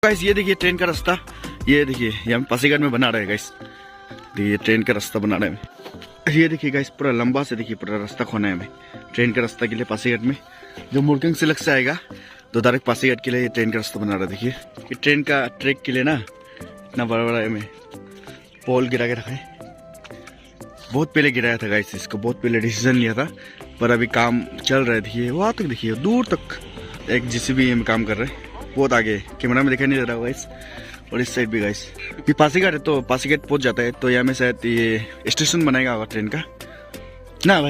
Guys ये देखिए train का रास्ता, ये देखिए यहाँ पासीघाट में बना रहे हैं गाइस। देखिए ट्रेन का रास्ता बना रहे हैं। ये देखिए गाइस पूरा लंबा से देखिए पूरा रास्ता खोना है हमें ट्रेन का रास्ता के लिए पासीघाट में। जो मुर्गंग सिलक से आएगा तो डायरेक्ट पासीघाट के लिए ये ट्रेन का रास्ता बना रहा है। देखिए ये ट्रेन का ट्रैक के लिए ना इतना बड़ा बड़ा हमें पोल गिरा के रखा है। बहुत पहले गिराया था गाइस, इसको बहुत पहले डिसीजन लिया था, पर अभी काम चल रहा है। देखिए वहाँ तक देखिए दूर तक एक जेसीबी में काम कर रहे हैं, बहुत आगे कैमरा में दिखाई नहीं दे रहा गाइस। और इस साइड भी गाइस ये पासीघाट है, तो पासीघाट पहुंच जाता है तो यहाँ में शायद ये स्टेशन बनाएगा ट्रेन का ना भाई।